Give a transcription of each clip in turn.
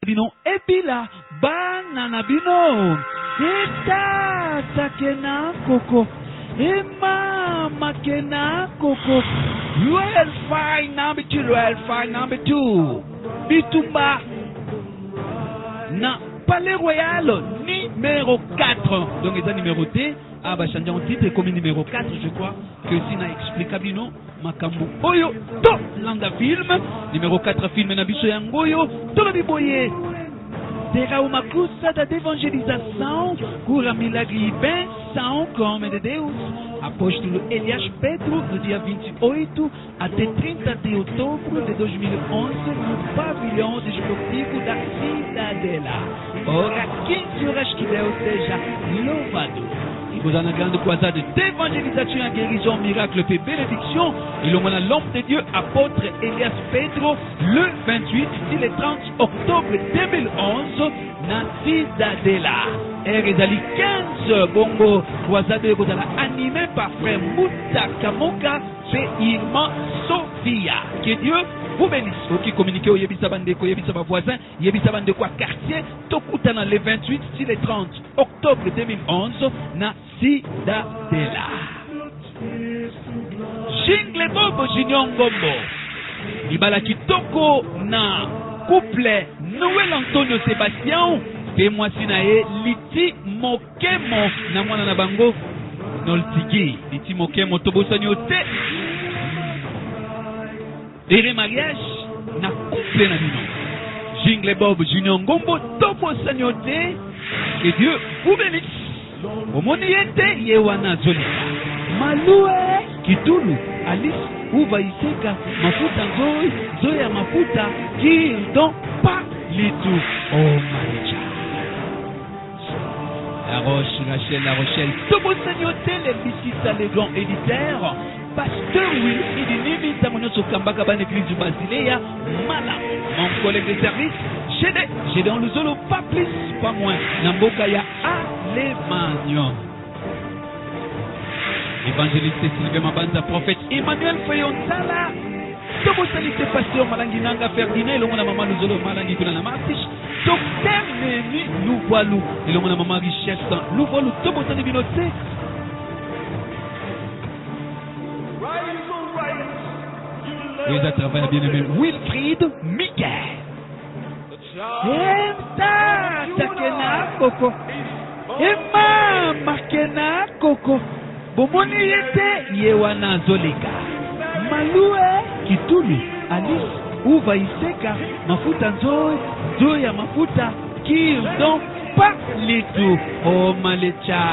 bino epila bana na bino etata kena koko emama kena koko Royal Fine number 2 Royal Fine number 2 bitumba na Palais Royal numéro 4 donc ils ont numéroté ah bah changer en titre comme numéro 4 je crois que si na explicable non makambo oyo to landa film numéro 4 film na biso yangoyo to biboye Terra uma cruzada de evangelização cura milagre benção como de Deus apóstolo Elias Pedro no dia 28 até 30 de outubro de 2011 no pavilhão desportivo da Cidadela ora 15 horas que Deus seja louvado. Vous en avez grande croisade d'évangélisation à guérison, miracle et bénédiction. Et l'homme de Dieu, apôtre Elias Pedro, le 28 et le 30 octobre 2011, na Cidadela. Et Rezali 15 bongo croisade vous allez animé par frère Mouta Kamoka et Irma Sophia. Que Dieu vous bénisse. Qui communiquez au Yebisa Bandeko, Yebisa voisin, Yebisa Bandeko quartier, Tokutana le 28 et le 30 octobre 2011, na Cidadela. Jingle Bobo Junior Ngombo. Ibala Kitoko na couple Noël Antonio Sébastien. Et moi sinae Liti Mokemo na mwana na bango Noltigi. Liti Mokemo Tobosani te. Et le mariage na couple na bino. Jingle Bob Junior Ngombo Tobosani te. Que Dieu vous bénisse. Omoniete yewana zolika malue kitulu Alice uva iseka mafuta nzoi zoya mafuta kildon pa litu omalicha La Roche Rachel La Rochelle Tobo Sagnoté les bisita les grands éditeurs Pasteur Wilfried Nimita Monoso Kambaka Ban église du Basileia Mala mon collègue de service j'ai dans le solo pas plus pas moins Namboka ya Alemagnon évangéliste Sylvain Mabanza prophète Emmanuel Fayontala Tobo Salite Pasteur Malangi Nanga Ferdinand Elongo na Maman Luzolo Malangi Kuna na Martiche Docteur Nemi Louvoilou Elongo na Maman Richesse Louvoilou Tobo Sali Binote Oui, ça travaille bien aimé Wilfried Miguel Emta Takena Koko Emma Makena Koko Bomoni yete Yewana Zolika Malue Kitulu Alice Uva Iseka Mafuta Nzoi Zoya Mafuta Kildon Pa Litu Omalecha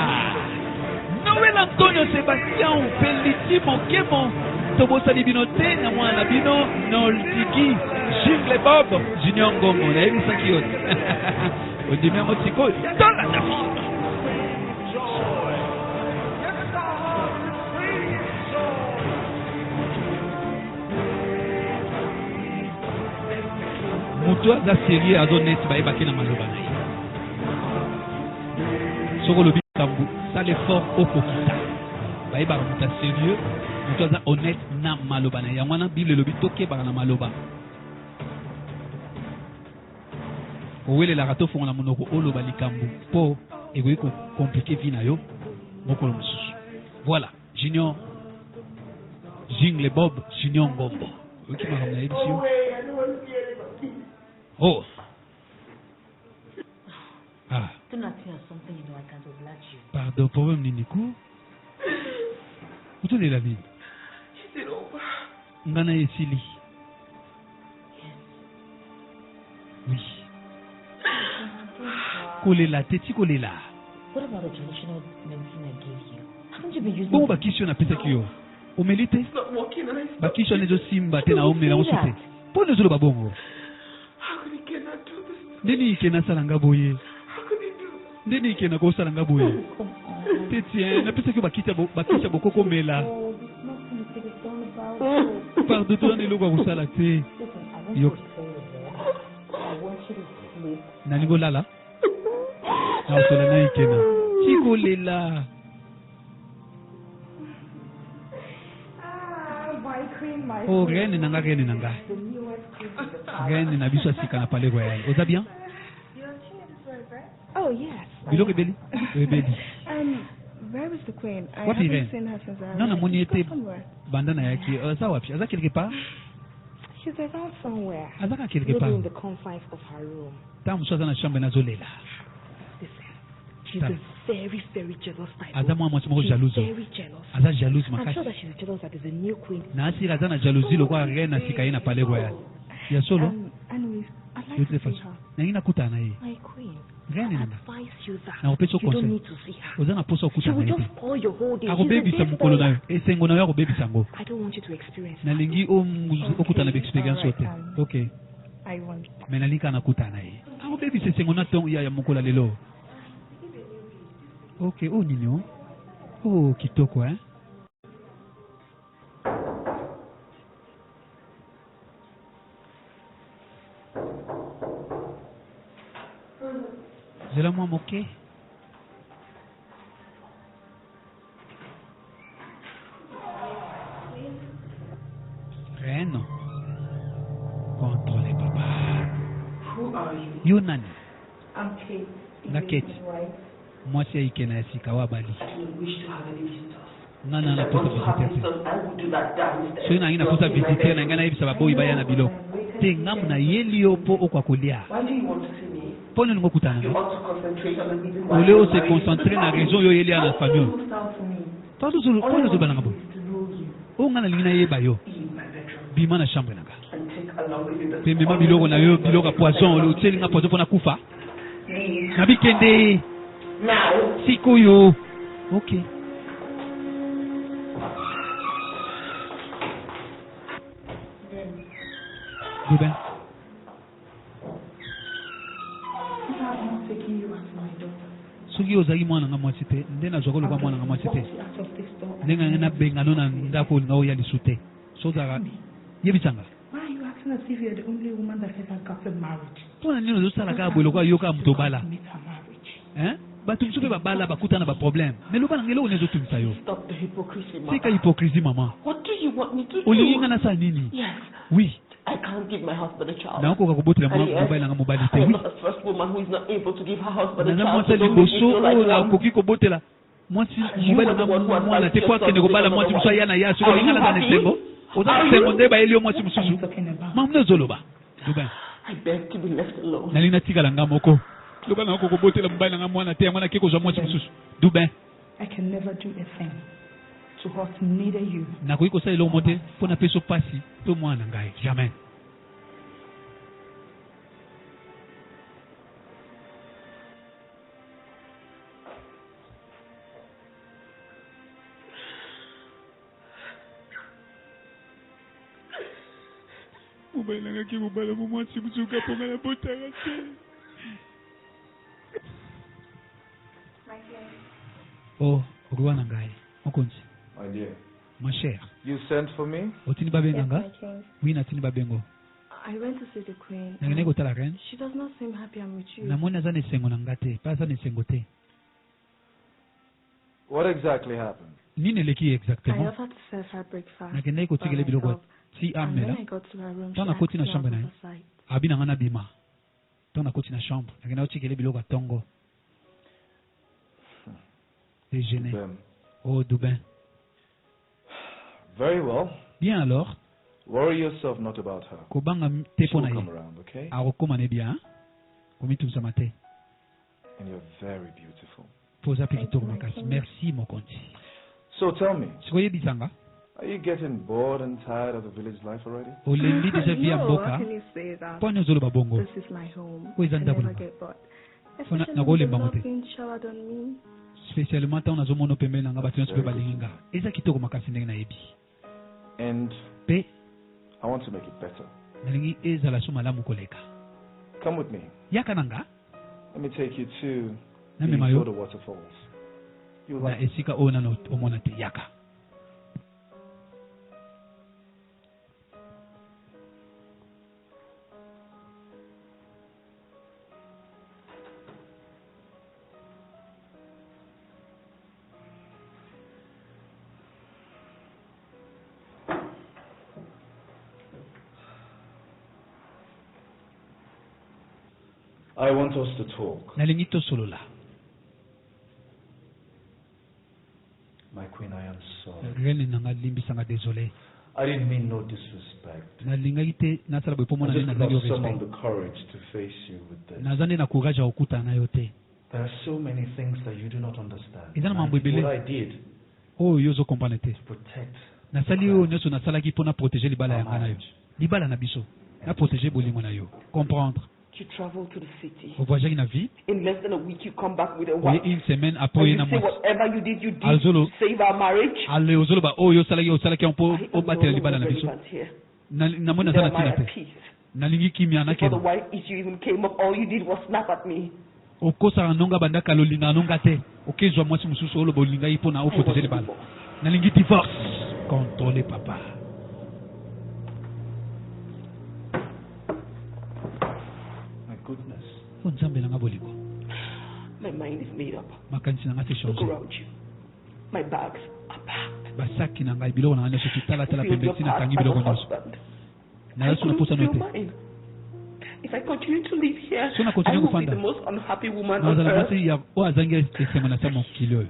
Noël Antonio Sébastien Peliti Mokemo Tobosa Libinote na mwana bino Noltiki Jingle Bob Junior Ngombo na hivi sakiot Odimia motiko Tola na film Mutua za série azonet baibaki na maloba na ye Soko lobi kambu ça l'effort au kokita Baiba muta sérieux Mutua za honnête na maloba na ye Yangwana Bible lobi toke baka na maloba Owele la rato fonga na monoko oloba likambu Po egoyi ko compliqué vina yo Mokolo mususu Voilà Junior Jingle Bob Junior Ngombo Oki makamna edisio Oh. Ah. Do not feel something you know I can't oblige you. Pardon, problème Ninikou. Où est la vie? Is it over? Ngana Esili. Yes. Oui. Kolela, teti kolela. What about the traditional medicine I gave you? Haven't you been using Bon, bakisho na pesa kiyo. Umelite? It's not working and I stopped. Bakisho nezo simba tena ome na usute. Po nezo lo babongo. How could he cannot do this? Ndeni ikena salanga boye. How could he do this? Ndeni ikena ko salanga boye. Come on. Teti na pesa kiyo bakisha bokoko mela. Oh, there's nothing you could have done about it. Pardon, tu n'es pas au salate. Listen, I want you to stay there. I want you to sleep. Nalingo lala. Na usola na ikena. Chiko lela. Oh, reine nanga. The newest cream. Reine na biso sika na Palais Royal. Oza bien? Oh, yes. Biloko ebeli. Ebeli. Where is the queen? I What haven't event? seen her since I Non, non, arrived. moni She's était gone somewhere. banda na yaki. Ça wapi? Aza quelque part? She's around somewhere. Azaka quelque Maybe part. in the confines of her room. Ta muso aza na chambre na zolela. Listen, she's a very, very jealous type. Aza mwa mwasi moko She's jalouse. very jealous. Aza jalouse I'm sure makasi. that she's jealous that there's a new queen. Na asira aza na jalousie lokwa rien na sika ye na palais royal. Ya solo. Anyways, I'd like Yote to see façon. her. Na ngina kuta na ye. My queen. Rien I ni nanga. advise you that Na opesa you don't conseil. need to see her. Oza na posa She okuta na will ye. just spoil your whole day. She's a Akobebisa big mokolo na spoiler. yo. Esengo na yo akobebisa ngo. I don't want you to experience that. Nalingi okuta na experience alright, ote. Okay. I want. Mais nalinga na kuta na ye. Akobebisa esengo na tongo ya mokolo lelo. Okay, oh nini oh? Oh, kitoko hein? Zela mwa moke. Rien. Contrôlez papa. Who are you? Yo nani? I'm Kate. Na Kate. Right? Mwasi aike na sika wa bali. You wish to have any visitors. Nana na I posa want to have visiter. visitors. I will do that downstairs. So ina posa visiter na ngana ibisa baboyi baya na biloko. Te ngamu na yeli opo okwa kolia. Why do you want to see me? Pone ngo kutana. You ought to concentrate on the reason why. Ole o se concentrer na raison yo yeli na famille. Don't sound to me. Tadu zulu All I pone want zo bana ngabo. is to know you. O ngana lingina yeba yo. Be in my bedroom. Bima na chambre nanga. And take along with you the Pe mema biloko na yo biloko poisson ole oteli nga poisson pona kufa. Please. Na bikende Now. sikoyo. Okay. Duben. I'm not taking you as my daughter. Soki ozali mwana nga mwasi te nde nazwaka oluka mwana nga mwasi te Walk you out of this door. ndenge nga nabengano na ndako olinga oya lisu te so ozalaka yebisanga Why are you acting as if you're the only woman that ever gotten married? mpona nini ozosala kaka boye lokola yo kaka moto obala Commit her marriage. bato mosusu mpe babala bakuta na baproblème mais loba nanga eloko nezotumisa yo Stop the hypocrisy, tika mother. hypocrisie mama What do you want me to do? olingi nga nasala nini Yes, oui I can't give my husband a child. nakoka kobotela And yes, mobali nanga mobali te I am oui not the first woman who is not able to give her husband a naza child. mwasi So ya don't make me liboso feel like oyo one. nakoki kobotela mwasi mobali nanga mwana te po akende kobala mwasi mosusu aya na ya soki olinga naza na esengo oza na esengo nde bayeli yo mwasi mosusu I'm talking about. mamu nde ozoloba duben I beg to be left alone. nalingi natikala nga moko loba nanga kokobotela mobali nanga mwana te yango nake kozwa mwasi mosusu duben I can never do a thing to hurt neither you. nakoki kosala eloko mo te mpo napesa pasi to mwana ngai jamais mobali nanga ke kobala mo mwasi mosuka mpo nga nabotaka te oh okowa na ngai mokonzi My dear, ma chère you sent for me? otindi babenganga Yes, my king. wi natindi babengo I went to see the queen. nakendeki kotala reine She does not seem happy I'm with you. namoni aza na esengo na nga te mpe aza na esengo te What exactly happened? nini eleki I exactement offered to serve her breakfast. nakendeki by kotikela biloko myself. ti And when amela I got to her room, she Tana asked koti na me out chambre of na ye. her sight. abi na nga nabima ntango nakoti na chambre nakenda kotikela biloko ya ntongo déjeuner Ben. oh dubin Very well. bien alors Worry yourself not about her. kobanga te mpo She'll na come ye around, okay? akokóma ne bien komitumisama te And you're very beautiful. mpo oza mpe kitoko makasi merci mokonzi So tell me, sikoyebisanga are you getting bored and tired of the village life already? olembi deja vi ya No, mboka how can you say that? mpo ani ozoloba bongo This is my home. Who is I that never double? get bored. Fona- Especially na when the kolemba mo love te. being showered on me. spécialement ntango nazomona pembeni na nga bato nyonso mpe balingi nga eza kitoko makasi ndenge nayebi And mpe I want to make it better. nalingi ezala so malamu koleka Come with me. yaka na nga Let me take you to namema the yo Minnesota waterfalls. You na like it? esika oyo nano omona te yaka I want us to talk. nalingi tosolola. My queen, I am sorry. Reine nanga limbisanga désolé. I didn't mean no disrespect. Nalingaki te nasala boye po I mona just nazali lost au some of respect. the courage to face you with this. Nazali na courage ya okuta na yo te. There are so many things that you do not understand. Eza na And mambo I did ebele. what I did Oyo yo ozokomprendre te. to protect Nasali oyo nyonso nasalaki mpona protéger libala our yanga na yo. marriage. Libala na biso. Na protéger bolingo na yo. Comprendre. You travel to the city. Ovoyaki na vie. In less than a week, you come back with a Oye wife. une semaine après And oye you na say mwasi. whatever you did Alzolo. to save our marriage. Ale ozoloba oyo osalaki mpo I am obatela no libala na longer biso. relevant here. Namoni Neither naza na am I ntina at te. peace. Nalingi kimia Before the nakeno. wife issue even came up, all you did was snap at me. Okosaka nonga bandaka lolinga nonga te. Okezwa mwasi mosusu oloba olinga ye mpona I want oprotéger a libala. divorce. Nalingi divorce. Contrôler papa. My goodness. O nzambe nanga bolingo. My mind is made up. Makanisi nanga te Look changer. around you. My bags are packed. Basaki nanga biloko nanga nyonso tala I feel pembeni your tina past kangi as a biloko nyonso. husband. Naza suna posa no feel te. mine. If I continue to live here, So na I continue will be kufanda. the most unhappy woman on Nazala earth. mwasi ya o azangi esengo na sa mokili oyo.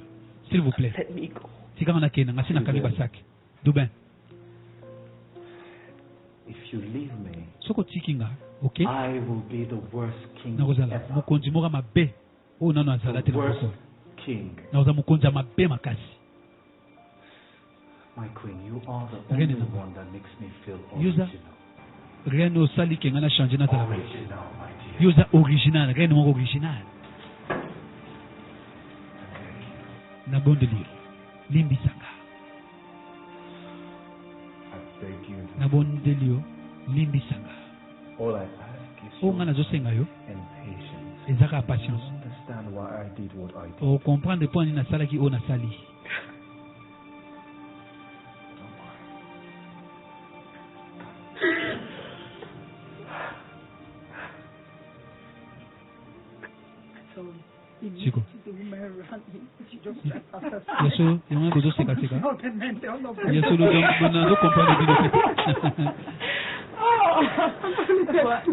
S'il vous plaît. Let me go. Tikanga nakenda ngasi nakangi basaki. Dubin. If you leave me, Soko tikinga, okay? I will be the worst king Nakozala ever. mokonzi moko mabe. Oyo nano azala te The na worst moko. king. Nakoza mokonzi ya mabe makasi. My queen, you are the Again, only no. one that makes me feel Yoza. original. Rien osali kenga na changer na tala. Original, my dear. Yoza original, rien moko original. Na bondeli. Limbisanga. I beg you. Na bondeli limbisanga. All I ask is O nga nazosenga yo and patience. ezaka patience. Understand why I did what I did. O comprendre point ni nasalaki o nasali. Don't worry. So, Chico. the woman around me, she just like after Yeso, yonga gozo seka seka. all the men, they all of them. Yeso lo nazo comprendre bino pe.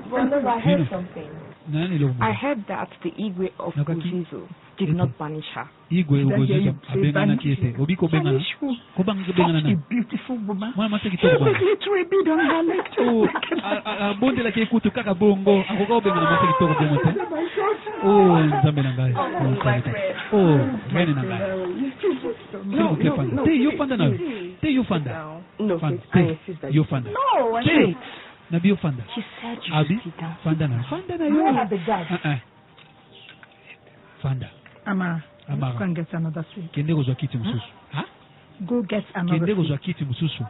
Brother, I Dino. heard something. Nani lo? I heard that the Igwe of Nakaki? Uzizu did not banish her. Igwe Did I hear ugozo you say abengana banish? kiete. Obi ko bengana. Banish who? Ko bang Such bengana a na. beautiful woman. Mwana mwasi She kitoko was bana. literally beat on her leg. Oh, bonde la kekutu kaka bongo. Akoka obengana mwasi kitoko bongo te. Oh, nzambe na ngai. Oh, gani na ngai. S'il vous plaît, fanda. Te yo fanda na yo. Te yo fanda. No, Fanda. I Te insist that yo fanda. No, I Te. can't. Na bio fanda. She said you Abi should sit down. fanda na. Fanda na Where yo. are the guys? Fanda. Ama, Amara. go and get another seat. Kende kozwa kiti mususu. Ha? Go get another Kende seat. kozwa kiti mususu.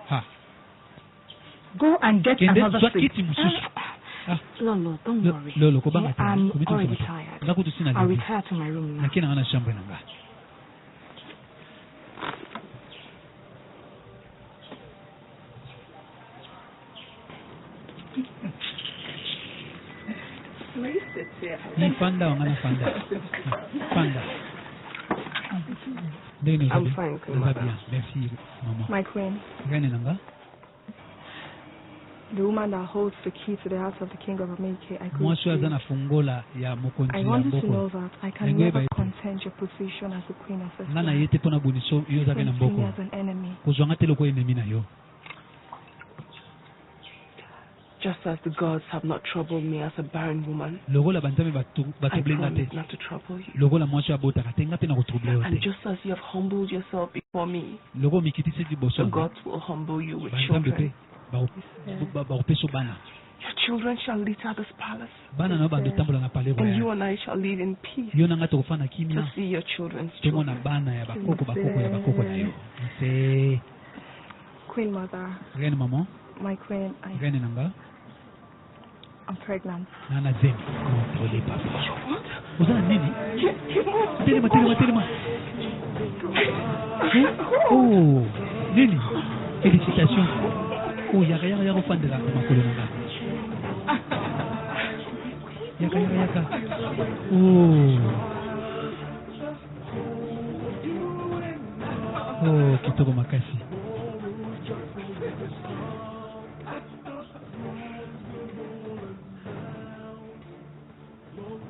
Ha. Go and get Kende another kozwa seat. kiti mususu. Ha. Lolo, don't Lo- worry. Lolo ko banga Yeah, tena. I'm Komito already komito. tired. Ngakutu sina I'll libi. retire to my room now. Nakina ngana shamba nanga. Ni fanda wangana fanda. Fanda. Ndenge I'm ozabi? fine, Queen Oza Mother. bien. Merci maman. My queen, Gani nanga? the woman that holds the key to the house of the king of America, I greet Mwasi aza you. na fungola ya mokonzi I ya want you to know mboko. that I can Nangwe never baite. contend your position as the queen of Nga na Esther. ye te mpona boniso yo ozalaki na You see me mboko. as an enemy. Kozwanga te loko enemi na yo. Just as the gods have not troubled me as a barren woman, Lokola banzambe I batrouble nga te. promise not to trouble you. Lokola mwasi abotaka te nga mpe na kotrouble yo And te. just as you have humbled yourself before me, Loko mikitisi liboso the na gods will humble you with banzambe mpe children. bakopesa bana. Your children shall litter this palace, Bana na yo bando tambola na pale and you royal. and I shall live in peace Yo na nga tokofana to kimia. see your children's Tomona children. bana ya bakoko ya bakoko na yo. Nse. Queen mother, Gani maman? my queen, Gani nanga? I'm pregnant. Nana zemi. Contrôlez papa. Oza na nini? Telema, telema, telema. Oh, nini? Félicitations. Oh, yaka yaka yaka ofandela makolo nanga. Yaka yaka yaka. Oh. Oh, kitoko makasi.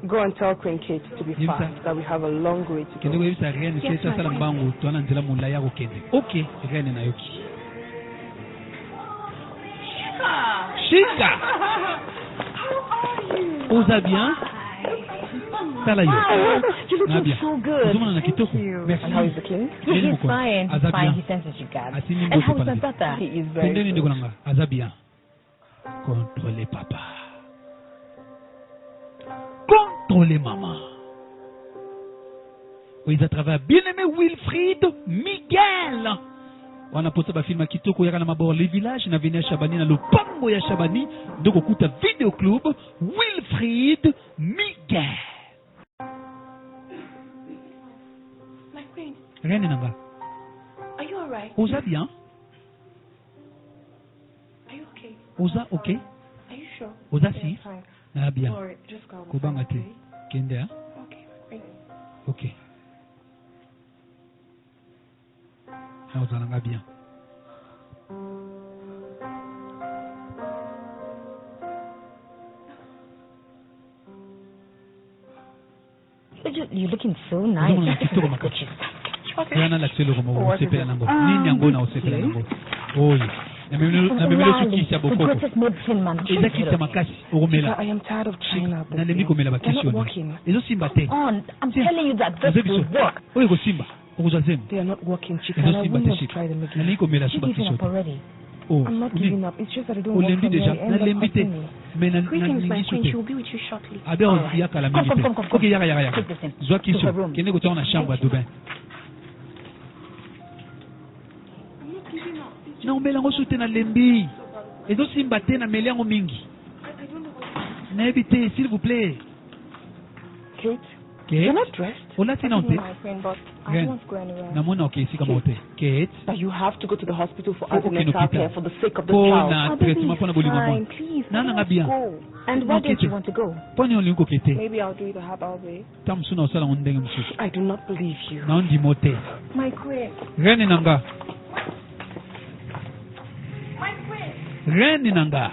Go and tell Queen Kate to be Yes, fast, sir. that we have a long way to kende go. koyebisa reine Yes, ke tosala my mbangu toana nzela molai ya kokende. Ok, reine nayoki. Chica, oza bien? Tala yo. You look Na bien. so good. Ozomona na kitoko. Merci. And how is the king? Reine He's Mokonzi. fine. Aza Fine. bien. He senses you guys. Asini And mbote how's pala my bien. brother? He is very Pendeni good. ndeko nanga aza bien. Contrôlez papa. Contrôlez maman. Oui, à travers bien-aimé Wilfried Miguel. Wanaposa ba filma kitoko yaka na mabord les villages na venia Shabani na lopango ya Shabani ndoko kuta video club Wilfried Miguel. My queen, Reine nanga. are you alright? Oza bien? Are you okay? Oza okay? Are you sure? Oza si? Fine. Na bien. Sorry, just calm. Kubanga te. Kende ha? Okay, my queen. Okay. Na oza nanga bien. You're looking so nice. Ozomona na kitoko makati. Yana la tselo komo osepela nango. Nini yango na osepela nango. Oyo. Na memelo sukisa The bokoko. greatest medicine man. Eza kisa makasi okomela. I am tired of China. Na lembi komela They're not bakisi working. Ezo simba te. On. I'm telling you that this Ozo biso. will work. Oyo ko simba. Okozwa zemu. They are not working, Chica. Ezo And I simba will te not shika. try them Na again. lembi komela You suba giving kiso up te. already? Oh. I'm not uni. giving up. It's just that I don't work Olembi from deja. here. I Na end up lembi te. hurting me. Mais na Greetings, my ningi queen. She sote. will be with you shortly. Abe yaka la mingi te. Come. Ok yaka. Take this in. Zwa To kiso. her room. Kende kotia na chambre ya Dubin. Na omela ngo sute na lembi. Ezo simba te na meli yango mingi. Na ebite s'il vous plaît. Kate, Kate. you're not dressed. Olati na Excuse me, ote. my friend, but I Ren. don't want to go anywhere. Namona okay sika mote. Kate. But you have to go to the hospital for Okay, antenatal no, Peter. care for the sake of the Po child. na Oh, baby, traitement pona boli fine. mama. Please. Nana nga bien. Go. And where Okay, don't you okay. want to go? Poni oli ko kete. Maybe I'll do it the herbal way. Tamsuna osala ondenge msusu. I do not believe you. Na ondi mote. My queen. Reni nanga. Reni nanga.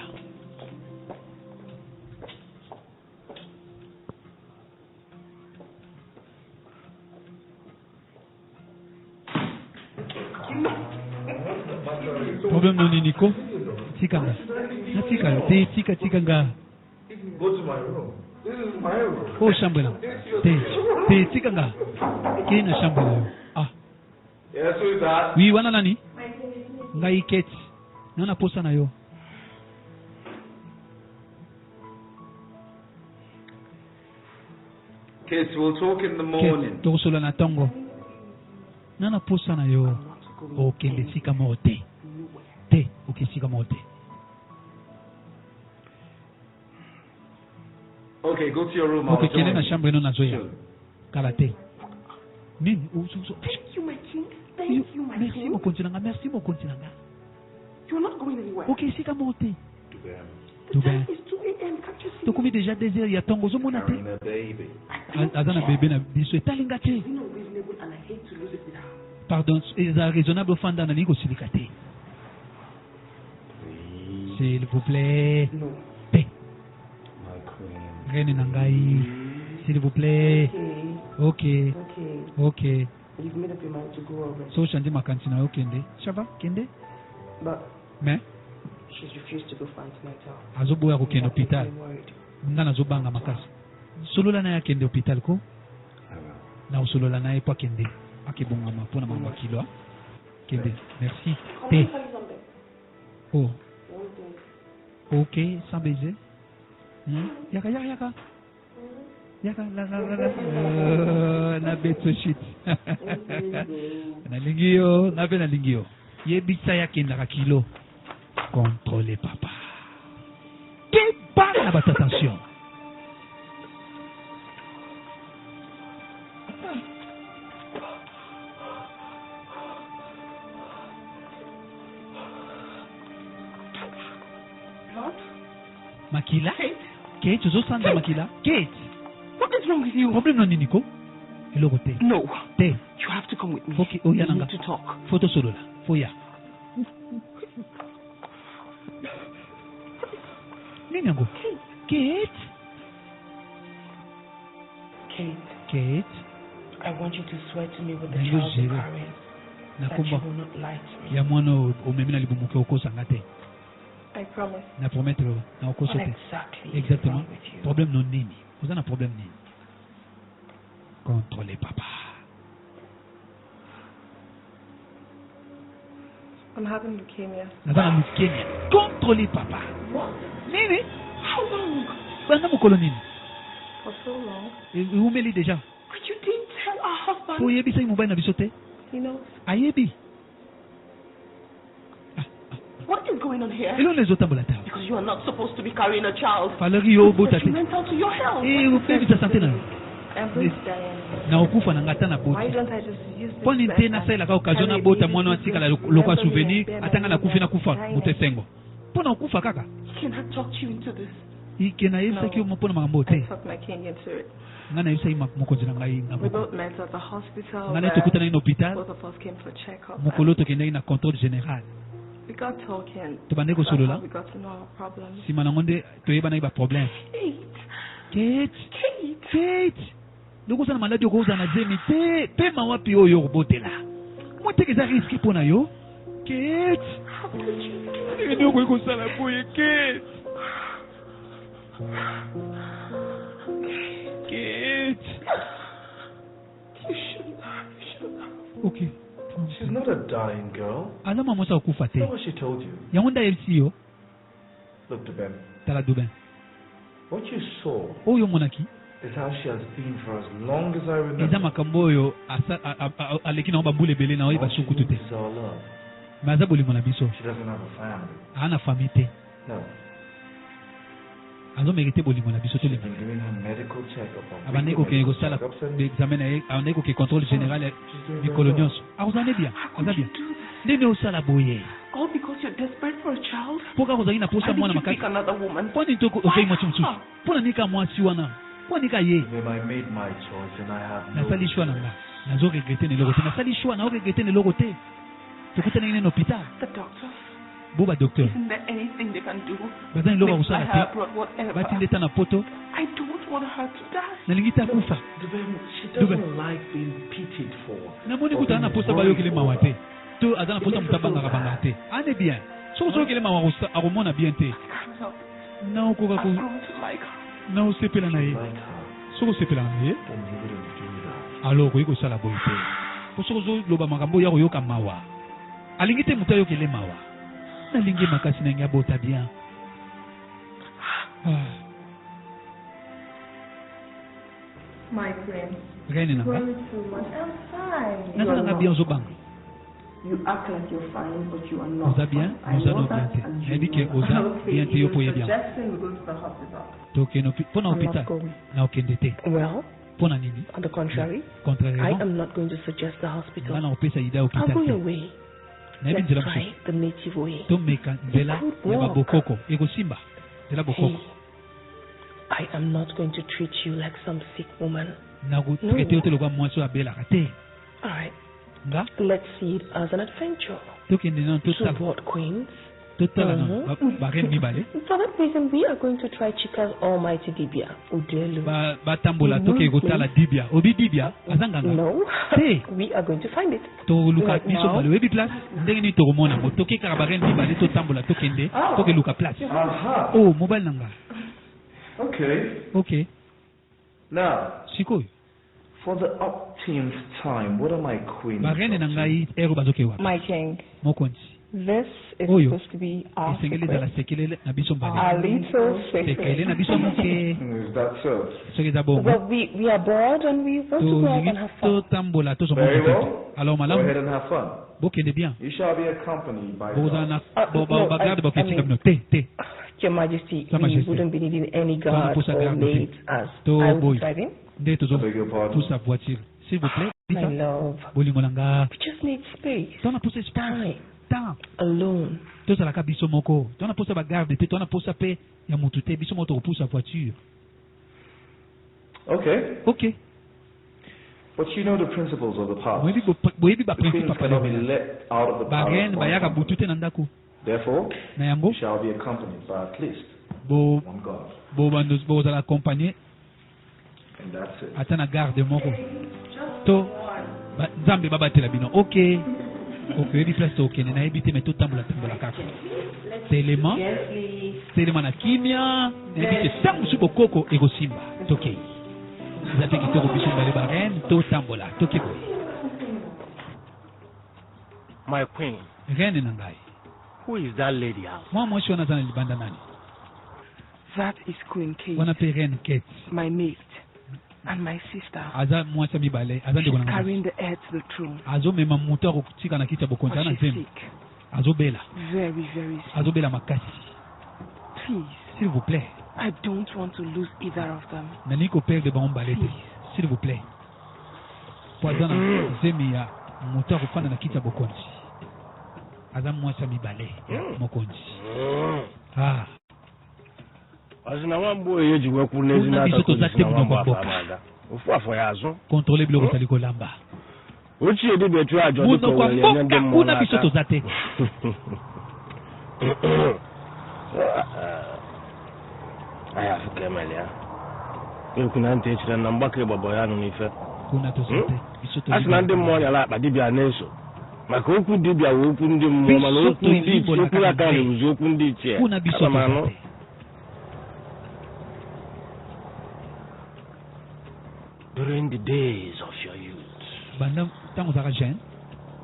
Problem noni niko? Tikanga. Na tika yo. Tika nga. Go to my room. This is my room. Oh shambela. Tika nga. Kina shambela yo. Ah. Yes, sweetheart. Oui, wana nani? Ngai Kate. Nana posa na yo. Kids, we'll talk in the morning. Kate, tokosola na tongo. Nana posa na yo. Okende sika mo te. Te, okesika mo te. Okay, go to your room. I'll Okay, kende join na you. chambre no na zoya. Sure. Kala te. Nini? Thank you, my king. Thank you, my Merci king. mokonzi nanga. Merci mokonzi nanga. You're not going anywhere. Okesika mo te. The Dubin. time is 2 a.m. Can't you see? Tokomi déjà des heures ya tongo ozomona te. Carrying a baby. Aza na bebe na biso etalinga te. You know, reasonable, and I hate to lose it with her. Pardon, eza raisonnable ofanda na lingo silika te. Please, S'il vous plaît. No. Te. my queen. Reine na ngai. S'il vous plaît. Okay. Ok. Okay. Ok. You've made up your mind to go already. So chanje makanti na yo kende. Ça va? Kende? But Mais she's refused to go for antenatal. azoboya kokende hôpital. I'm worried. Nga nazobanga makasi. Solola na ye akende hôpital ko? I will. Na osolola na ye po akende. Akebongama mpona mambo ya kilo. Kende. Merci. Te. Oh. Ok, sans baiser. Yaka. Yaka, la. Na beto shit. Nalingi yo, nabe nalingi yo. Yebisa yakendaka kilo. Contrôlez papa. Keba na bata attention. Makila? Kate, uzosanda Makila? Kate, What is wrong with you? problem nini niko? Eloko te. No. Te. You have to come with me. Okay, We oya nanga. need to talk. Foto solola. Foya. Nini yango? Kate. Kate, I want you to swear to me with the Nango child you're zero. carrying that you nakomba will not lie to me. ya mwana omemi na libumuke okosanga te. I promise. Na promettre na okoso What te. exactly is Exactement. wrong with you? Problème non nini. Vous avez un problème nini? Contrôlez papa. I'm having leukemia. Nazana leukemia. Contrôlez papa. What? Nini? How long? Bana mukolo nini? For so long. Umeli déjà. But you didn't tell our husband. Po yebi sa mobile na bisote. He knows. Ayebi. What is going on here? Elo les otambola ta. Because you are not supposed to be carrying a child. Faleri yo But botate. you went out to your health. Upebi sa santé na. I'm going to die. Na okufa na ngata na Why boti. don't I just use this? Poni te na sala ka occasion na bota mwana atika la lokwa souvenir atanga na kufi na kufa mutesengo. Pona okufa kaka. Can I talk you into this? Ikena yesa ki mo pona makambo I te. talked my king into it. Ngana yesa mokonzi na ngai We ngabo. both met at the hospital. Ngana where tokutana ina hôpital. both of us came for checkup. Mokolo tokendaki na contrôle général. We got talking. Tobande That's kosolola. how we got to know our problems. Sima na ngonde toyebanaki ba problème. Kate. Kate. Lokozala maladi okozala na zemi te. Pema wapi oyo okobotela. Mo teke eza risque mpona yo. Kate. Ndenge okoki kosala boye Kate. Kate. You shouldn't have. Okay. She's not a dying girl. Alama mosa okufa te. That's what she told you. Yango nda yebisi yo. Look, Deben, Tala Dubin. what you saw Oyo monaki. is how she has been for as long as I Eza remember. makambo oyo aleki na bambula ebele na oyeba All she sukutu te. needs is our love. Mais aza bolingo na biso. She doesn't have a family. Ana famille te. No. Azo mérité bolingo na biso She's tolingo. been doing her medical checkup. Abandeki kokende kosala examen na ye, abandeki kokende contrôle général ya mikolo nyonso. Akozala bien, aza bien. Ndenge osala boye. All because you're desperate for a child? Mpoka kozalaki na posa Why mwana did you makasi. pick another woman? Mpo nini okei mwasi mosusu? Mpo na nika mwasi wana? Mpo nika ye? Then I made my choice and I have no. Nasali shwa na nga. Nazo regrete na eloko te. Nasali shwa na regrete na eloko te. Tokutana nini na hôpital? The doctor. Boba docteur. Isn't there anything they can do? Bazani eloko Make kosala my hair te. abroad, whatever. Batindeta na poto. I don't want her to die. Nalingi te akufa. She doesn't like being pitied for. Namoni kuta ana posa bayokele mawa te. To aza na posa mutabanga banga te. Ane bien. So yokele mawa akomona bien te. I can't help. Na okoka I've ko grown to like her. na osepela na ye. Like her, Soko sepela na ye. then you wouldn't do that. Alors koyi kosala boye te. Po soko loba makambo ya koyoka mawa. Alingi te muta yokele mawa. Nalingi makasi na ngia bota bien. My friend. Reine na nga. Worry too much. I'm fine. Nazala nga bien zobanga. You act like you're fine, but you are not. Oza bien, I oza know no that, bien te. and you Nayebi ke know oza that. Okay, bien te yo po ye bien. suggesting we go to the hospital. Tokeno pona I'm not hôpital. going. Na okende te. Well, Pona nini? on the contrary, I Contrairement, am not going to suggest the hospital. ngana opesa ida I'll hôpital go te. your way. Nayebi Let's nzela try mosusu. the native way. Tomeka nzela ya babokoko ekosimba nzela bokoko. Hey, I am not going to treat you like some sick woman. Nakotraite yo te lokwa mwasi oyo abelaka te. All right, Nga let's see it as an adventure. tokende nano So what, queens? totala na barene mibale For that reason, we are going to try Chika's almighty Dibia, Udelu. batambola tokende kotala dibia obi dibia aza nganga No, Hey. we are going to find it. toluka Right biso now. bale oyebi place ndenge nini tokomona yango toke kaka barene mibale totambola tokende tokeluka place. Aha. Oh mobile na nga. Okay. Okay Now, sikoyo for the umpteenth time, what are my queens? barene na up to? ngai ero bazokewa My king, mokonzi this is Oyo. supposed to be our esengeli ezala secret. sekele na biso Our mbale little sekele na secret. biso moke Is that so? soki eza bongo Well, we are bored and we want to go out tolingi and have fun. totambola Very tozomona well. alors Go malamu ahead and have fun. bokende bien You shall be accompanied by bokozala na no, bagarde I bakoyetinga mean- bino te te Your Majesty, Your we Majesty. wouldn't be needing any Don't guard put a or guard, maids as To I will boy. be driving. nde I beg your pardon. tozopusa voiture s'il vous plaît My bisa love, bolingo na nga we just need space, tona posa espace time, temps alone. tozalaka biso moko tona posa bagarde te tona posa mpe ya motu te biso moko tokopusa voiture. Okay. Ok But you know the principles of the past. boyebi The baprincipe queens cannot be apale let out of the barene palace. bayaka butu te na ndako Therefore, na yango you shall be accompanied by at least bozala one guard. accompagné And That's it. ata na garde moko to nzambe babatela bino ok oyebi place tokende nayebi te me totambola kaka telema na kimia nayebi te ntango mosusu bokoko ekosimba tokei eza te kitoko biso mibale barene totambola toke boye My queen, rene na ngai who is that lady out? mwa mwasi wana aza na libanda nani That is Queen Kate, wana mpe rene kate my mate, and my sister. aza mwasi ya mibale aza ndeko na ngai Carrying the heir to the throne. azomema moto akotika na kiti ya bokonzi But ana she's nzembo sick. azobela Very, very sick. azobela makasi Please, s'il vous plaît I don't want to lose either of them. nani koperde bango mbala te s'il vous plaît po aza na zemi ya moto akofanda na kiti ya bokonzi aza mwasi ya mibale ya mokonzi Azina wambo yeji weku nezi na biso toza te munoko ya mboka Ufu afo yazo. kontrole biloko tali kolamba Uchi edi betu ajo di munoko ya ko mboka kuna biso toza te Aya fukemelia. Kuna nte chira na mbake babo yanu nife. kuna toza te biso toza Asina ndi mmoja la ba dibia neso. Maka okwu dibia wo okwu ndi mmo ma no okwu ndi chi okwu la kan uzo okwu ndi chi. kuna biso toza te During the days of your youth, banda ntango ozalaka jeune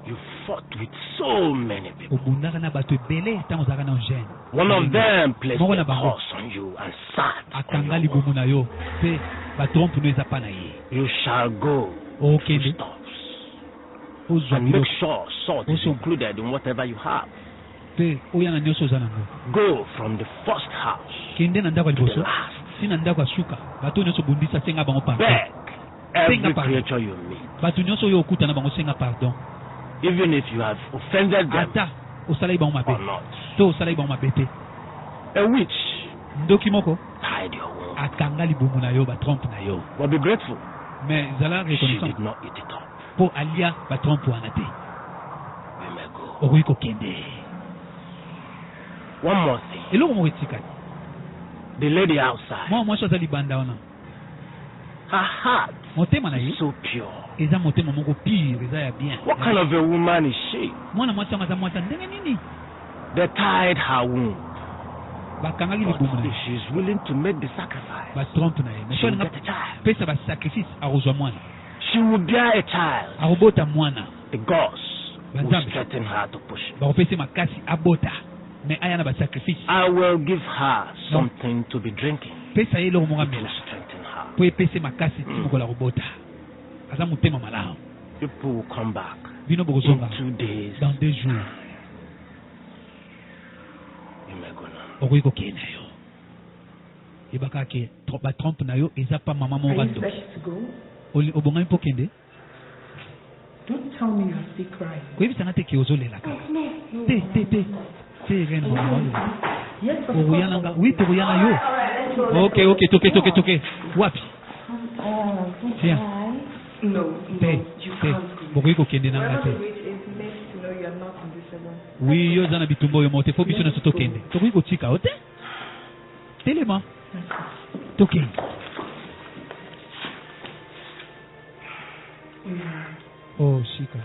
you fought with so many people. obundaka na bato ebele ntango ozalaka na jeune One of them placed Moko a na bango. curse on you and sat on akanga your libumu na yo mpe batrompe no eza pa na ye You shall go okende to stops ozwa and make biloko sure salt is Also- included in whatever you have. mpe oyanga nyonso oza nango Go from the first house kende na ndako ya to the liboso last. si na ndako ya suka bato nyonso bundisa senga bango pardon Beg every Senga pardon. creature you meet, bato nyonso oyo okuta na bango senga pardon even if you have offended them ata osalaki bango mabe or not. to osalaki bango mabe te A witch ndoki moko tied your womb. akanga libumu na yo batrompe na yo But be grateful. mais zala She reconnaissant did not eat it up. mpo alia batrompe wana te You may go. okoki kokende One more thing. eloko moko etikali The lady outside, mwa mwasi aza libanda wana her heart motema na ye is so pure. eza motema moko pire eza ya bien What kind of a woman is she? mwana mwasi yango aza mwasi ya ndenge nini They tied her womb. bakangaki But libumu na if ye she's willing to make the sacrifice, batrompe na ye mais she so will alinga get a child. pesa basacrifice akozwa mwana She will bear a child. akobota mwana The gods will Banzambe. strengthen her to push it. bakopesa makasi abota mais aya na basacrifice I will give her something to be drinking pesa ye eloko moko to amela strengthen her. mpo epese makasi ti mokola kobota aza motema malamu People will come back bino in bokozonga 2 days. dans 2 jours You may go now. okoki kokende yo yebaka ke batrompe na yo eza pa mama moko Are you ndoki ready to go? obongami mpo kende Don't tell me you're still crying. koyebisanga te ke ozolela kaka No. te ren mama Yes, of okoya course. nanga wi te koya na yo ok toke wapi tiens No, te you te can't go. bokoki kokende nanga te Wherever the witch is, makes to know you are not invisible. wi yo oza na bitumba oyo mo te fo biso nyonso tokende tokoki kotika o te telema tokende oh shika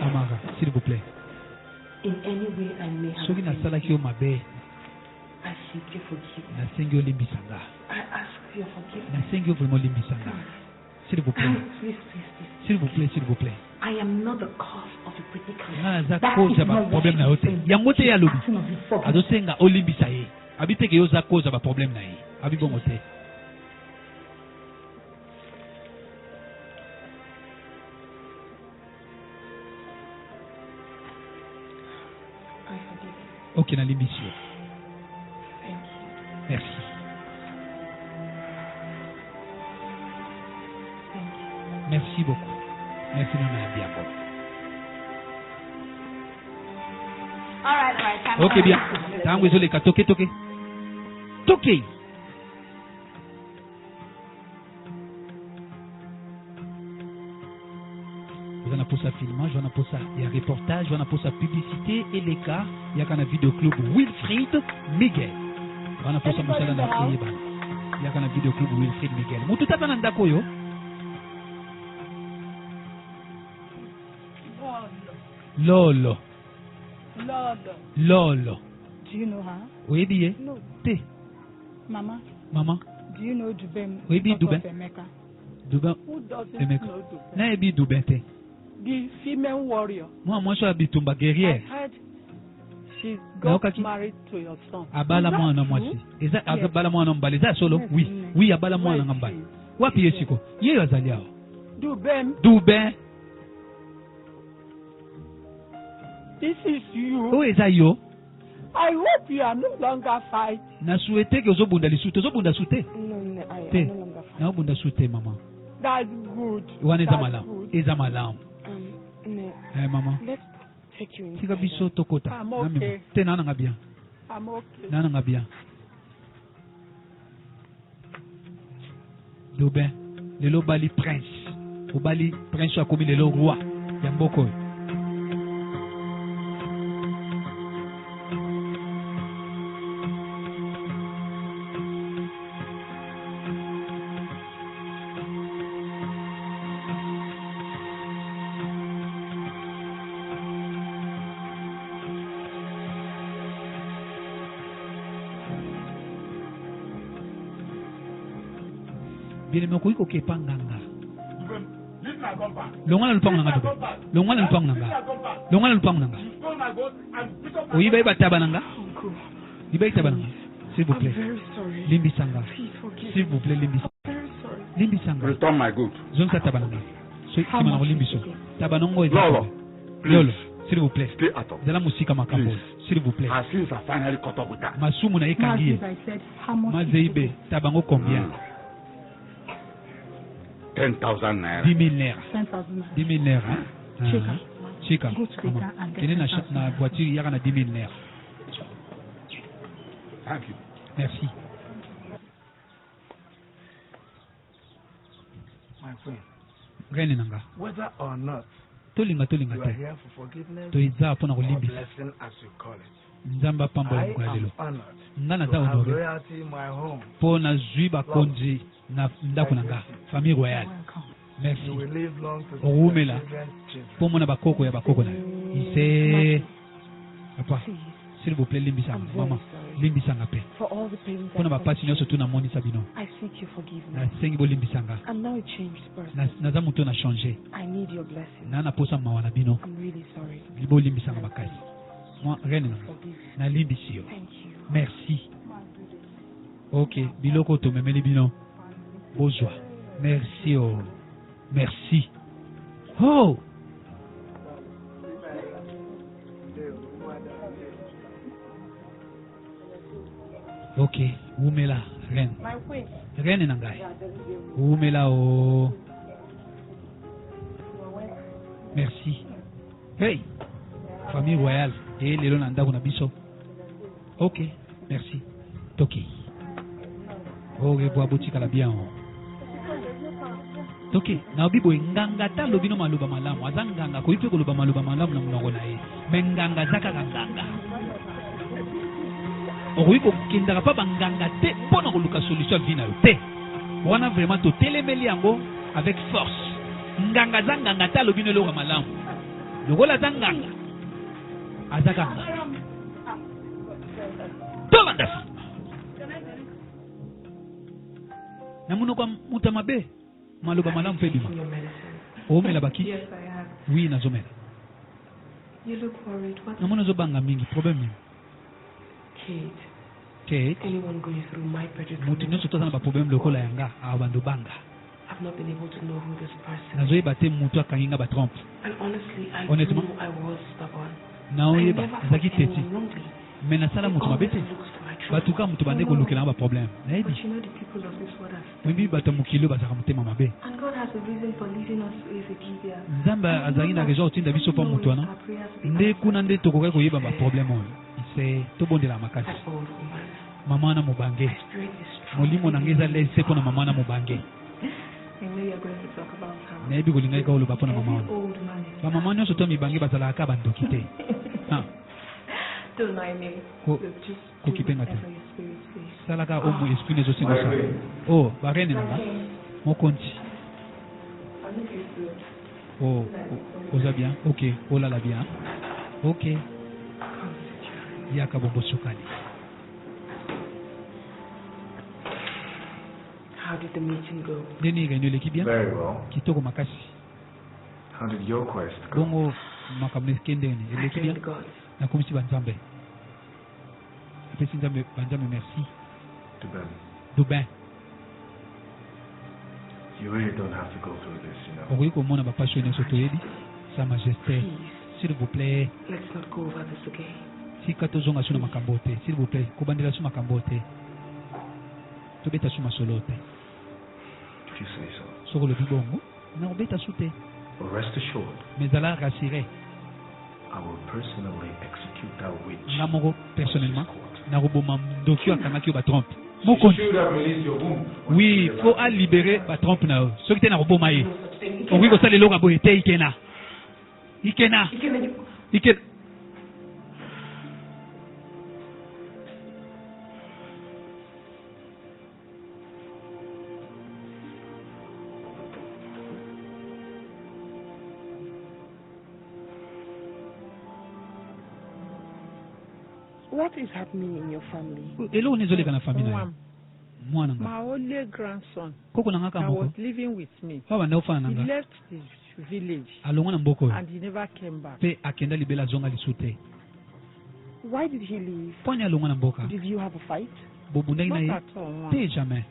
amara s'il vous plaît In any way I may have soki offended nasalaki you, yo mabe I seek your forgiveness. nasengi olimbisa nga I ask your forgiveness. nasengi yo vraimen olimbisa nga s'il vous plaît Please, please, please. s'il vous plaît s'il vous plaît I am not the cause of your predicament. nga naza That cause is ya not what baproblème na yo te she's saying. yango te ye alobi Asking of you forgiveness. azosenga olimbisa ye abi teke yo oza cause ya baproblème na ye abi bongo te I forgive you. ok nalimbisi yo Thank you. merci Thank you. merci beaucoup merci mama ya biako ok bien ntango ezoleka toke oza na posa filmage wana posa ya reportage wana posa publicité eleka yaka na video club Wilfried Miguel wana posa musala na kriye bana yaka na video club Wilfrid Miguel mutu tata na ndako yo Lolo. Do you know her? Oyebi No. Te. Mama. Do you know Dubem? Oyebi Dubem. Dubem. Who doesn't Emeka. know Dubem? Na ebi Dubem te. The female warrior. Moi so abitumba guerrière. I heard she got married to your son. Abala mwana mwasi. Eza abala mwana mbali. Za solo? Oui, abala mwana ngambali. Wapi yesiko? Ye azali hao. Dubem. This is you. Oh, eza yo. I hope you are no longer fighting. Na souhaite que ozobunda lisute. Ozobunda sute? No, I Te. no longer fight. Na obunda sute, mama. That's good. Wana eza malamu. Eza malamu. No. Mama. Let's take you inside. Sika biso tokota. I'm okay. Te nana nga bien. I'm okay. Nana nga bien. Dubem. Lelo bali prince. Obali prince akomi lelo roi. Ya mboko. Bien me ko ke panganga. Longana lupang nanga dobe. Longana lupang nanga. Longana lupang nanga. Oyiba iba tabananga. Iba tabananga. S'il vous plaît. Limbi sanga. S'il vous plaît limbi. Limbi sanga. Return my good. Zone sa tabananga. So kimana limbi so. Tabanongo eza. Lolo. S'il vous plaît. Stay at home. Zala musika makambo. S'il vous plaît. As since I finally caught up with that. Masumu na ekangie. Mazeibe tabango combien? 10,000 naira. 10 000 naira. 10 000 naira. Chika. Kene na voiture yaka na 10 000 naira. Thank you. Merci. My friend. Gani nanga. Whether or not Tolinga you are te. here for forgiveness To iza pona or kulimbisa. blessing as you call it. Nzamba pambo I ngwalelo. am honored Ngana to za have odobe. royalty in my home. Pona zwiba konji na ndako nanga. Famille royale. Merci. You will live long to see Orumela. your children's children. Pour mon bakoko ya bakoko na. Ise. Papa. S'il vous plaît limbisa maman. Limbisa ngape. For all the pains Pona ba pasi nyoso tuna moni sabino. I seek your forgiveness. Na sengi bo limbisa nga. I'm now a changed person. Na za muto na changer. I need your blessing. Na posa mawana bino. I'm really sorry. Libo limbisa nga bakasi. Moi rien na limbisi yo. Thank you. Merci. Ok, biloko to memeli bino. Bozwa. Merci oh. Merci. Oh. Ok, umela ren. Ren na ngai. Umela oh. Merci. Hey. Famille royale. Et lelo na ndako na biso. Ok, merci. Toki. Ok, boa botika la bien. Toki, na bibo nganga ta lobino maluba malamu. Azanganga ko ipe ko loba maluba malamu na munongo na ye. Menganga zaka nganga. Oiko kindaka pa banganga te pona ko luka solution vina te. Wana vraiment to telemeli yango avec force. Nganga zanganga ta lobino lo malamu. Lokola zanganga. Azaka. Tolandas. Namuno kwa mutamabe. Maluba malamu pe bima. Omela baki? Yes, I have. Oui, nazomela. You look worried. What? Namuno zo banga mingi problem. Kate. Anyone going through my predicament? Mutu nyoso tozana ba problem lokola yanga abandu banga. I've not been able to know who this person is. Nazoyeba te mutu akanginga ba trompe. And honestly, I Honnêtement. knew I was stubborn. Naoyeba I never ezaki hurt teti. anyone wrongly. Mais nasala mutu Always mabete. looks to my truth. Batuka mutu bande ko lukela ba problem. But Nayebi. you know the people of this world are Mimbi bato mukilo bazaka mutema mabe. and God has a reason for leading us to Ezekiel. Nzamba azali na raison otinda biso pa mutu wana. Nde kuna nde tokoka koyeba ba problem oyo. Ise tobondela makasi. That old woman. Mama na mubange. Spirit is strong. Molimo na ngeza lese pona mama na mubange. I know you're going to talk about her. Nayebi kolinga ka oloba pona mama wana. Old man is Ba mama nyonso to mibange bazalaka bandoki te. Ha. don't mind me. Ko Look, just ko do kipenga te. whatever your spirit says. salaka omo esprit nezo singo sa oh barene nanga mokonti oh oza bien ok olala bien ok yaka bombo sukali. How did the meeting go? Deni réunion l'équipe bien Very well. kitoko makasi How did your quest go? bongo makamne skende ni I l'équipe bien thank God. na komisi banzambe apesi nzambe banzambe merci Duben, Dubin you really don't have to go through this, you know. okoki komona bapasio nyonso toyebi sa majesté s'il vous plaît Let's not go over this again. tika tozonga su na makambo te s'il vous plaît kobandela su makambo te tobeta su masolo te If you say so. soko lobi bongo na kobeta su te But rest assured, mais ala rassuré I will personally execute that witch. nga moko personnellement na koboma ndoki oyo akangaki yo batrompe She mokonzi should have released your womb. oui faut alibérer batrompe na yo soki te na koboma ye okoki kosala eloko ya boye te ikena ikena ikena What is happening in your family? eloko nezoleka na famille na yo Mwam, mwana nga my only grandson koko na nga ka that moko was living with me, baba nde ofana na he nga left his village alongwa na mboka oyo and he never came back. mpe akenda libela azonga lisu te Why did he leave? pwani alongwa na mboka Did you have a fight? bobundaki na Not ye at all. Mwam. te jamais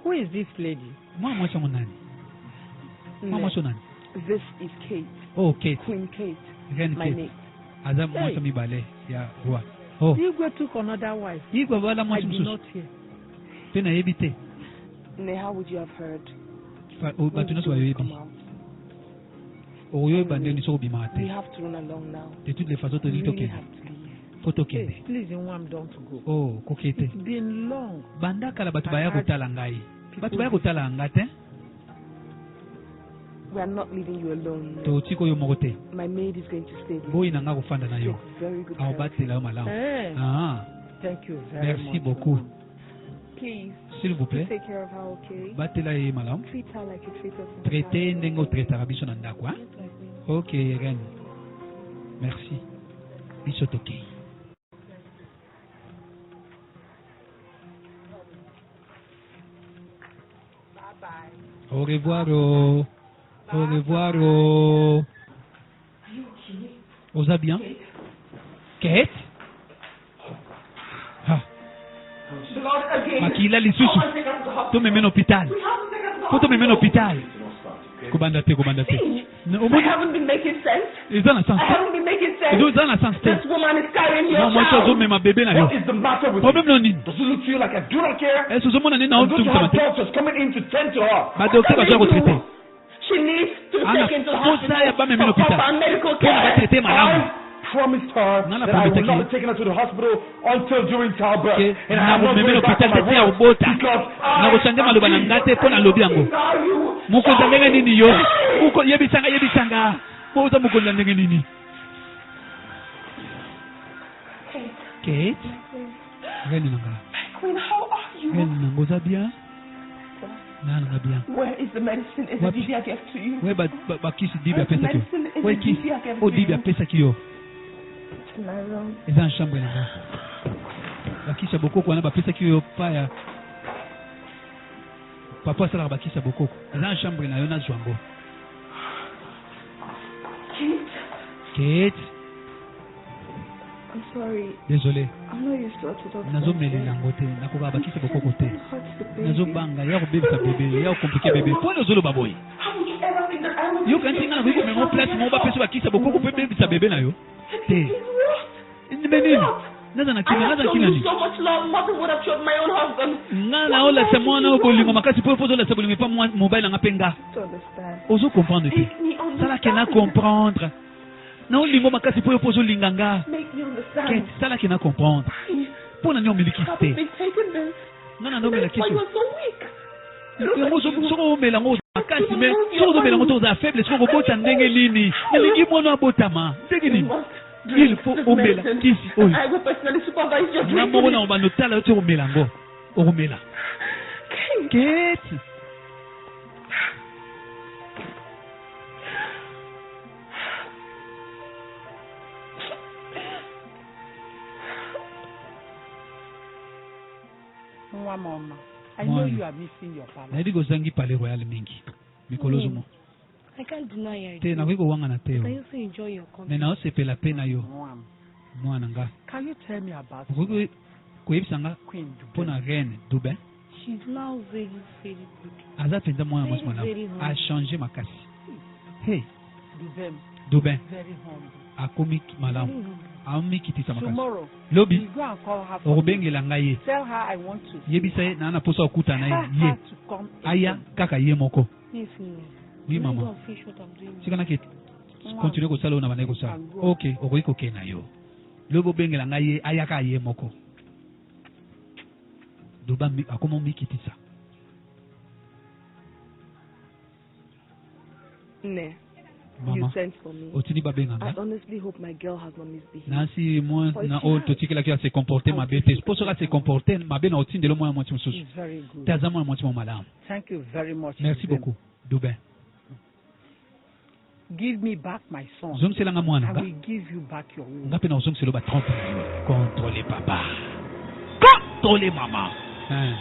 Who is this lady? mwana mwasi yango nani mwana mwasi oyo nani This is Kate, oh Kate Queen Kate, reine my Kate mate. aza mwasi mibale ya roi oh Igwe took another wife. igwe bala I mwasi did mosusu not hear. mpe nayebi te Ne, how would you have heard? bato nyonso bayoyebi Come out. okoyoyeba ndenge nyonso kobimaka We te have to run along now. de toutes les façons We tozili really tokende have to leave. fo Hey, tokende please, Mwam, don't go. oh koke te It's been long. banda kala bato baya kotala ngai bato baya kotala nga te We are not leaving you alone. totika oyo moko te My maid is going to stay with you. boyi na nga kofanda na yo Take very good care of akobatela yo malamu Hey, ah thank you very merci much. beaucoup Mwam. Please, s'il vous plaît take care of her, okay? batela ye malamu Treat her like you treat us. in the traite house. ndenge otretaka biso na ndako ah? ok reine merci biso tokei au revoir oh. Au revoir oh. Oza bien Kate ah. makila lisusu tomeme na hôpital po tomeme na hôpital kobanda te I haven't been making sense. eza na sens I te haven't been making sense. eza na sens te This woman is carrying your mwasi child. azomema bebe na yo What is the matter with problème you? na nini Does it look to you like I do not care? ese ozomona nini na Don't you otumtama have te doctors coming in to tend to her? badokter bazoya kotraite She needs to be Ana taken to kosa ya hospital bameme na for hôpital proper medical mpona care. batraite malamu I promised her Nana that I would prometaki. not be taking her to the hospital until during childbirth. Ke And I have not nakomeme na going back on hôpital my te ya word kobota because nakosanga maloba na nga te mpo nalobi yango mokonzi ya ndenge nini yo yebisanga oza mokonzi ya ndenge nini Kate reine nanga Queen, how are you? reine nanga oza bien nanga bien Where is the medicine? Is What? the DD I gave to you? we bakisi dibi Where's the apesaki yo medicine? Is we the kisi DD I gave o to dibi you? apesaki yo In my room. eza na chambre nanga bakisi ya bokoko wana bapesaki yo paya papa asalaka bakisi ya bokoko eza na chambre na yo nazwa yango Kate I'm sorry. désolé I'm not used to orthodox. nazomelela yango te nakokaka bakisi ya bokoko te Don't hurt the baby. nazobanga ya kobebisa bebe ya kokomplike bebe mpona ozoloba boye How would you ever think that I would yo kanti nga nakoki komema place moko bapesa bakisi ya bokoko mpe bebisa bebe na yo te me nini naza na I kina have naza na shown kina you nini so much love. Mother would have shown my own husband. nga naolasa mwana oyo bolingo makasi mpo ozolasa bolingo epa mobali nanga mpe nga To understand. ozokomprendre te Make me understand. salaki na comprendre na olingo makasi mpo yo mpo ozolinga nga Make me understand. Kate salaki na comprendre mpo na nini omelikisi te Haven't been taken this. nga na nde omela That's why kisi you are so weak. yango soki omela ngo makasi me soki ozomela ngo to oza faible soki okobota ndenge nini olingi mwana abotama ndenge You nini must il drink faut this omela medicine. kisi oyo I will personally supervise your nga moko drinking. na obanda otala yo te omela ngo orumela keti Mama, I know you are missing your palace. naidi gozangi pale royal mingi mikolozo mo I can't deny it. te na kwiko wanga na teo Can you say enjoy your company? nena osepela pena yo Mom, mwana nga can you tell me about kwiko koyebisanga Queen Dube? mpona reine Dube She's now very, very good. aza mpenza mwana mwasi Very, very malamu humble. achange makasi hey Dube, Dube very humble. akomi malamu Very humble. amikitisa makasi Tomorrow, lobi you go and call her. for me. okobengela ngai ye Tell her I want to. yebisa ye na na posa okuta na Tell ye her to come. aya kaka ye moko Yes, no. oui Let me go mama and finish what I'm doing. sikanaki continue kosala oyo na bandaki kosala ok okoki kokenda yo lobi obengela ngai ye ayaka ye moko Duba akoma mikitisa Ne, you mama sent for me. otini babenga I nga honestly hope my girl has not misbehaved. nasi mwa na oyo totikelaki ya se comporte mabe te po soki ase comporte mabe na otindelo mwana mwasi mosusu She's very good. te aza mwana mwasi mo malamu Thank you very much. merci Dube. beaucoup Dubin Give me back my son. ozongiselanga mwana I nga will give you back your womb. nga mpe na ozongiselo batrompe controle papa controle mama hein.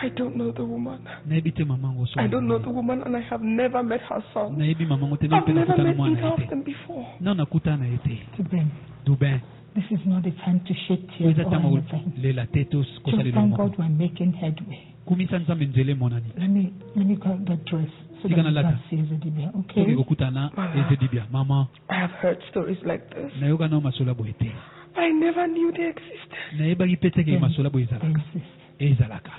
I don't know the woman. nayebi te mamango so I don't know the woman, and I have never met her son. nayebi mamango te I've mpe never nakutana met mwana either ye of te them before. no nakutana na ye te Dubin, Dubin this is not the time to shed oyo tears eza or ntango anything. lela te to Just kosalelo thank moko God we're making headway. kumisa nzambe nzela emonani Let me go get dressed so that Tika na you lata. can see Ezedibia, soki okay? kokutana ezedibia mama I have heard stories like this. nayoka nao masolo boye te I never knew they existed. nayebaki mpe teke Then masolo boye I ezalaka insist. ezalaka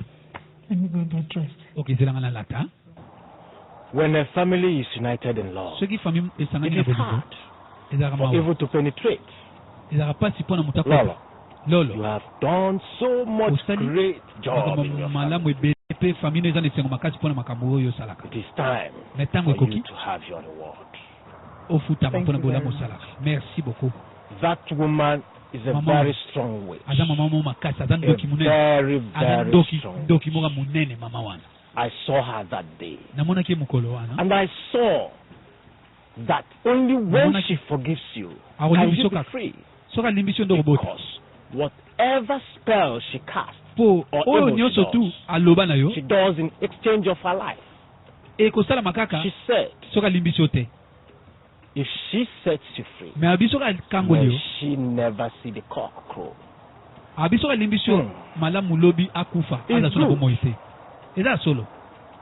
Let me go get dressed. ok ezelanga na lata When a family is united in love, soki famille it esangani na is bolingo hard ezalaka for mawa evil to penetrate. ezalaka mpasi mpo na moto Lolo, akopa you lolo have done so much Osali, great job makambo in your malamu family. ebele mpe famille eza na esengo makasi mpo na makambo oyo osalaka It is time me ntango for you ekoki to have your reward. ofutama Thank mpo na you very bolamu much. osalaka merci beaucoup That woman is a Mama. very strong witch. aza mama mo makasi aza A ndoki monene very, aza very ndoki strong ndoki witch. moko monene mama wana I saw her that day. namonaki ye mokolo wana And I saw that only when Namona she forgives you Ako can libiso you be kaka. free. soki alimbisi yo nde kobota Because whatever spell she casts, mpo Or oyo evil nyonso she tu does. aloba na yo she does in exchange of her life. ekosalama kaka She said, soki alimbisi yo te if she sets you free, me abi soki akangoli may yo she never see the cock crow. abi soki alimbisi yo malamu lobi akufa aza so na good. bomoi te eza solo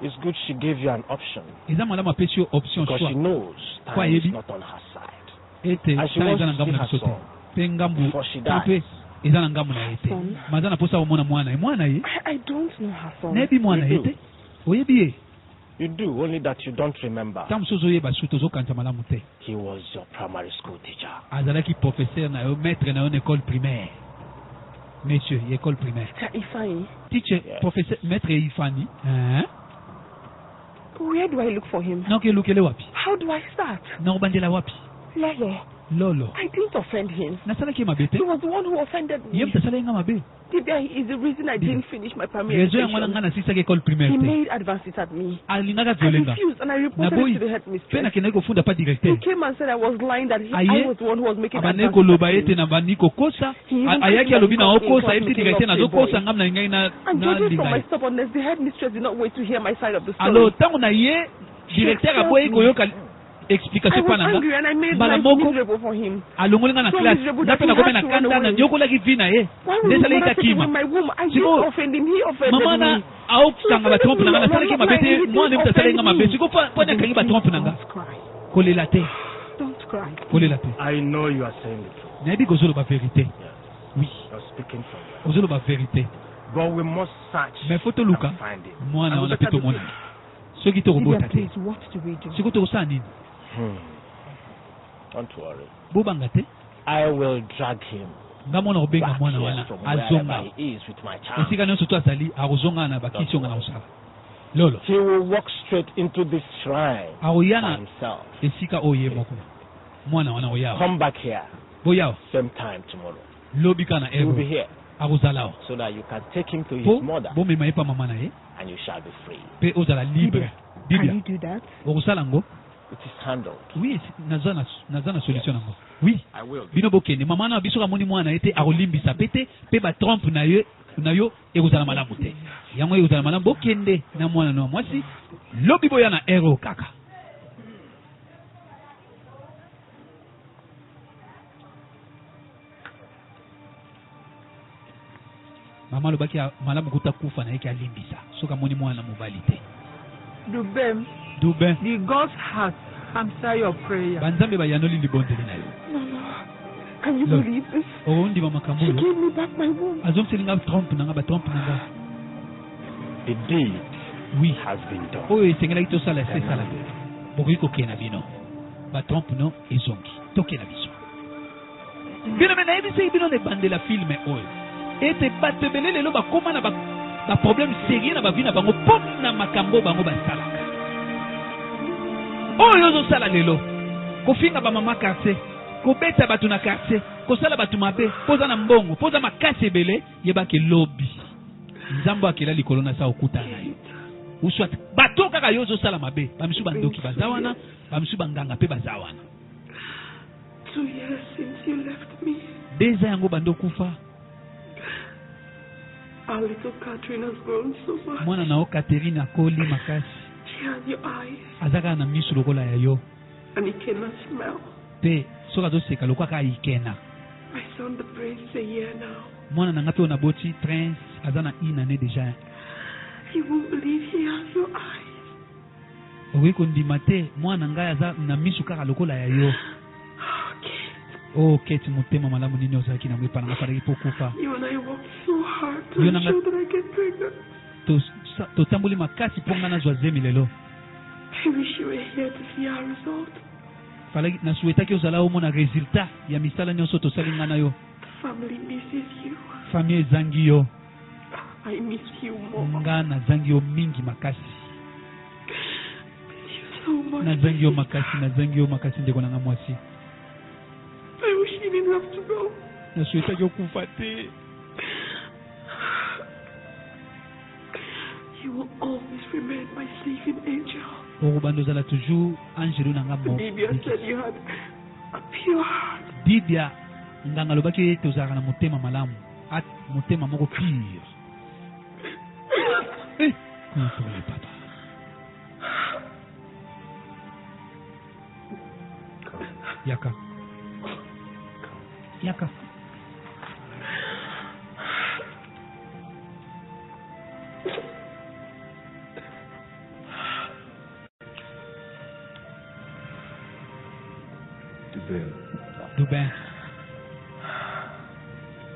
It's good she gave you an option eza malamu apesi yo option because she choix knows Kwa time is yebi? not on her side. ete And she ta wants eza na to ngambo see na her biso te son mpe ngambu before she ta mpe dies. eza na ngambo na ye te Son. maza na mposa komona mwana ye mwana ye I don't know her son. nayebi mwana You ye do. te oyebi ye You do, only that you don't remember. ntango mosusu ozoyeba su tozokanisa malamu te He was your primary school teacher. azalaki professeur na yo maître na yo na école primaire monsieur ya école primaire Ifeanyi, teacher Yes. professeur maître ifani hein? where do I look for him? na okelukele wapi How do I start? na obandela wapi Lolo, lolo I didn't offend him. nasalaki ye mabe te He was the one who offended ye me. moto asala ye nga mabe Dibia is the reason I didn't finish my primary réseau yango wana nga education. nasilisaki école primaire He te made advances at me. alingaka I violenga refused and I na reported boyi it to the mpe headmistress. nakendaki kofunda pa He directeur came and said I was lying, that I Aye. was the one who was making abandaki advances koloba at ete him. na bandi kokosa He even ayaki told alobi me na not in okosa class yebisi meeting directeur of the nazokosa boys. ngam na ngai na And judging from my lingai stubbornness, the headmistress did not wait to hear my side of the story. alo ntango na ye directeur aboyi koyoka I explication pa was na nga angry and I made mbala life moko miserable for him. alongoli nga na So classe miserable nga that mpe he nakomi had na to run kanda na away. nyokolaki vi na ye Why would nde you esalaki want to take kakima away my womb? I Siko, didn't offend him. He offended mama na me. aokanga batrompe na nga nasalaki mabe te mwana mpe asalaki nga mabe siko mpo nakangi batrompe na nga Don't cry. kolela te Don't cry. kolela te I know you are saying the truth. nayebi kozoloba vérité Yes. oui You're speaking from there. ozoloba vérité But we must search mais fo toluka and find him. mwana And we wana mpe better be tomona quick. soki tokobota te Please, what do we do? siko tokosala nini Don't worry. bobanga te I will drag him nga mona kobenga back mwana here wana from azonga wherever he is with my child. esika nyonso to azali akozonga na bakisi onga na kosala lolo He will walk straight into this shrine by akoyana himself. esika oyo ye moko mwana wana oyawa come back here boyawa same time tomorrow. lobi kana He will be here akuzalao so that you can take him to his po mother bomema ye pa mama na ye and you shall be free. pe ozala libre Can biblia you do that? okusala ngo It is handled. oui naza na solution nango oui I will. bino bokende mama na biso kamoni mwana ete akolimbisa pete pe ba trompe na yo ekozala malamu te yango ekozala malamu bokende na mwana no mwasi lobi boya na ero kaka mama lobaki malamu kuta kufa na yeke alimbisa soka moni mwana mobali te Dubem, dubin the God's heart answer your prayer. banzambe bayanoli libondeli na yo Can you Look. believe this? okondima makambo She oyo gave me back my womb. azongiselinga trompe nanga batrompe nanga The deed oui has been done. oyo esengelaki tosala esesala te bokoki kokenda bino batrompe no ezongi tokenda biso bino me nayebisaki bino na ebandela filme oyo ete bato ebele lelo bakóma na baproblème sérieux na bavi na bango mpo na makambo bango basalaka oyo ozosala lelo kofinga bamama quartier kobeta bato na quartier kosala bato mabe poza na mbongo poza makasi ebele yebaki lobi nzambo akela likolo na sa okutana na yo uswat bato kaka yo ozosala mabe bamisu bandoki baza wana bamisu banganga mpe baza wana 2 years since you left me. deza yango bando kufa Our little Catherine has grown so much. mwana na yo Catherine akoli makasi She has your eyes, aza kaka na misu lokola ya yo and he cannot smell. mpe soki azoseka lokwa kaka ikena My son, the prince, is a year now. mwana na nga mpe oyo naboti prince aza na une année déjà He won't believe he has your eyes. okoki kondima te mwana na ngai aza na misu kaka lokola ya yo Okay. keti motema malamu nini ozalaki nango epa nanga falaki mpo kufa You and I worked so hard to You and I- ensure that I get pregnant. totamboli makasi mpo ngai nazwa zemi lelo I wish you were here to see our result. falaki nasuetaki ozala omona resultat ya misala nyonso tosali ngai na yo The family misses you. famille ezangi yo I miss you more. nga nazangi yo mingi makasi Miss you so much. nazangi yo makasi ndeko nanga mwasi I wish you didn't have to go. nasuetaki okufa te You will always remain my saving angel. okobanda ozala toujours angelo nanga Bibia said you had a pure heart. bibia nganga alobaki ete ozalaka na motema malamu motema moko pire konatole papa yaka Dubin,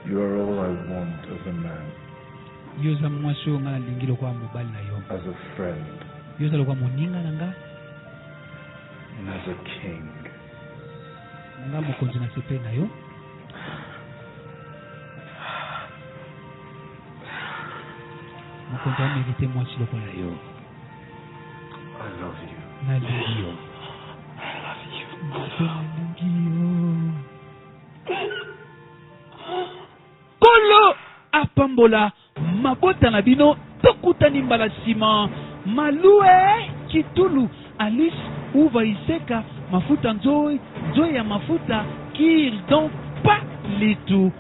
You are all I want as a man, yo oza mwasi oyo nga nalingi lokwa mobali na yo as a friend, yo oza lokwa moninga na nga and as a king. nga mokonzi na sepe na yo mokonzi amerite mwasi lokola yo I love you. nalingi yo nalingi yo kolo apambola mabota na bino tokutani mbala nsima malue kitulu alice uva iseka mafuta nzoi ya mafuta kir donc pas litu